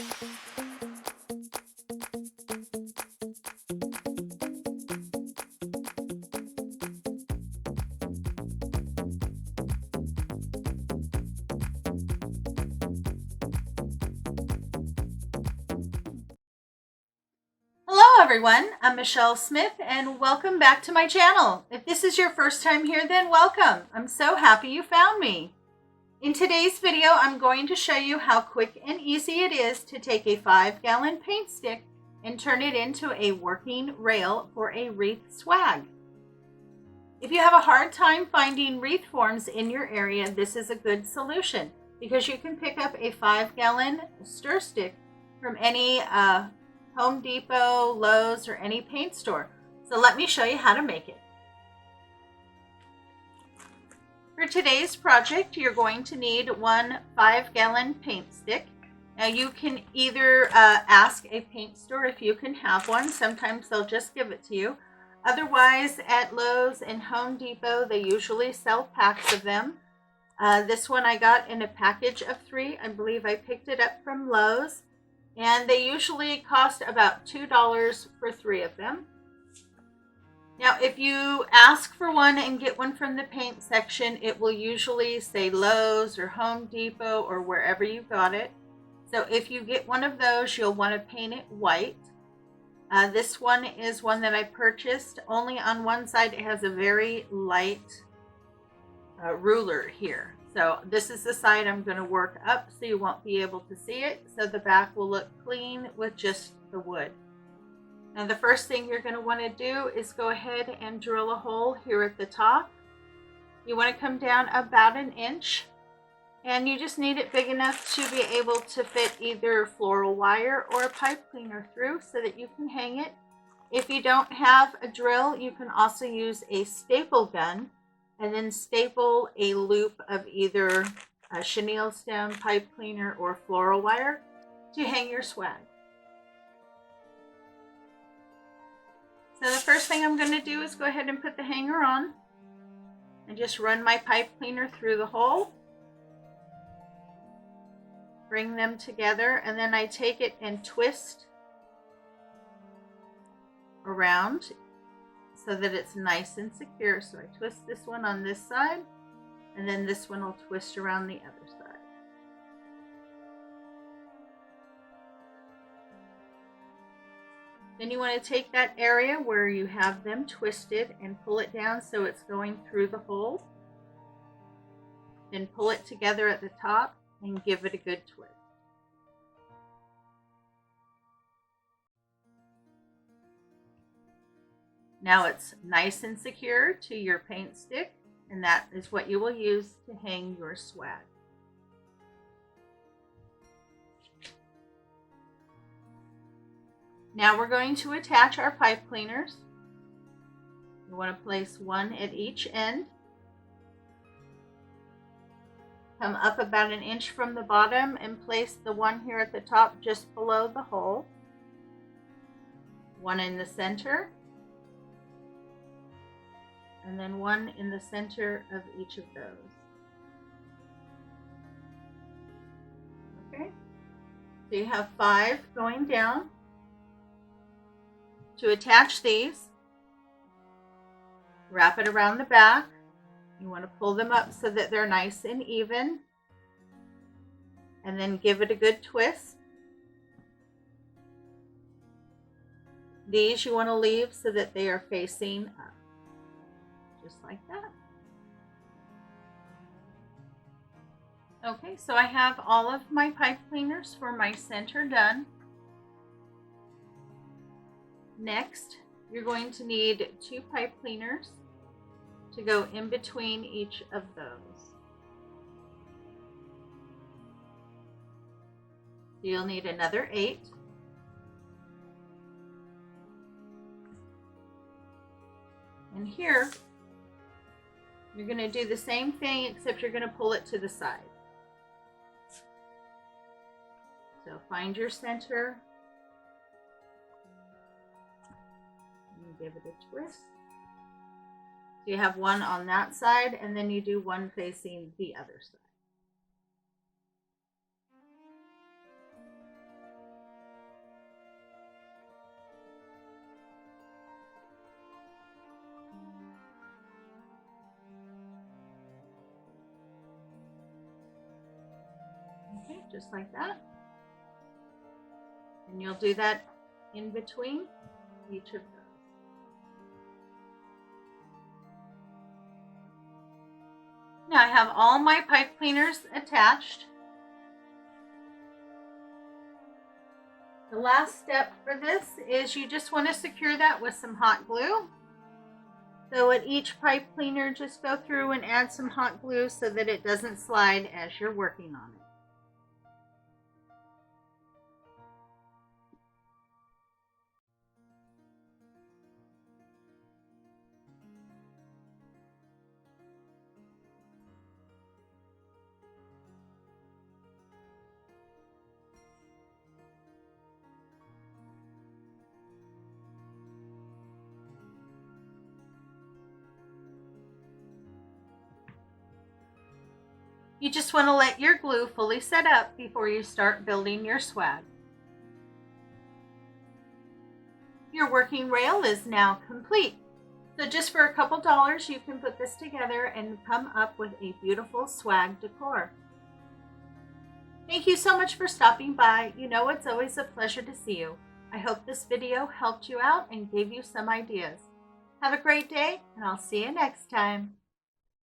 Hello everyone, I'm Michelle Smith and welcome back to my channel. If this is your first time here, then welcome. I'm so happy you found me. In today's video, I'm going to show you how quick and easy it is to take a 5-gallon paint stick and turn it into a working rail for a wreath swag. If you have a hard time finding wreath forms in your area, this is a good solution because you can pick up a 5-gallon stir stick from any Home Depot, Lowe's, or any paint store. So let me show you how to make it. For today's project, you're going to need one 5-gallon paint stick. Now you can either ask a paint store if you can have one. Sometimes they'll just give it to you. Otherwise, at Lowe's and Home Depot, they usually sell packs of them. This one I got in a package of 3. I believe I picked it up from Lowe's. And they usually cost about $2 for 3 of them. Now, if you ask for one and get one from the paint section, it will usually say Lowe's or Home Depot or wherever you got it. So if you get one of those, you'll want to paint it white. This one is one that I purchased. Only on one side it has a very light ruler here. So this is the side I'm going to work up so you won't be able to see it. So the back will look clean with just the wood. Now the first thing you're going to want to do is go ahead and drill a hole here at the top. You want to come down about 1 inch and you just need it big enough to be able to fit either floral wire or a pipe cleaner through so that you can hang it. If you don't have a drill, you can also use a staple gun and then staple a loop of either a chenille stem, pipe cleaner, or floral wire to hang your swag. So the first thing I'm going to do is go ahead and put the hanger on and just run my pipe cleaner through the hole. Bring them together and then I take it and twist around so that it's nice and secure. So I twist this one on this side and then this one will twist around the other side. Then you want to take that area where you have them twisted and pull it down so it's going through the hole. Then pull it together at the top and give it a good twist. Now it's nice and secure to your paint stick, and that is what you will use to hang your swag. Now we're going to attach our pipe cleaners. You want to place one at each end. Come up about 1 inch from the bottom and place the one here at the top just below the hole. One in the center. And then one in the center of each of those. Okay, so you have 5 going down. To attach these, wrap it around the back. You want to pull them up so that they're nice and even. And then give it a good twist. These you want to leave so that they are facing up. Just like that. Okay, so I have all of my pipe cleaners for my center done. Next, you're going to need 2 pipe cleaners to go in between each of those. So you'll need another 8. And here, you're going to do the same thing except you're going to pull it to the side. So find your center and give it a twist. So you have one on that side and then you do one facing the other side. just like that. And you'll do that in between each of those. Now I have all my pipe cleaners attached. The last step for this is you just want to secure that with some hot glue. So at each pipe cleaner, just go through and add some hot glue so that it doesn't slide as you're working on it. You just want to let your glue fully set up before you start building your swag. Your working rail is now complete. So just for a couple dollars, you can put this together and come up with a beautiful swag decor. Thank you so much for stopping by. You know it's always a pleasure to see you. I hope this video helped you out and gave you some ideas. Have a great day, and I'll see you next time.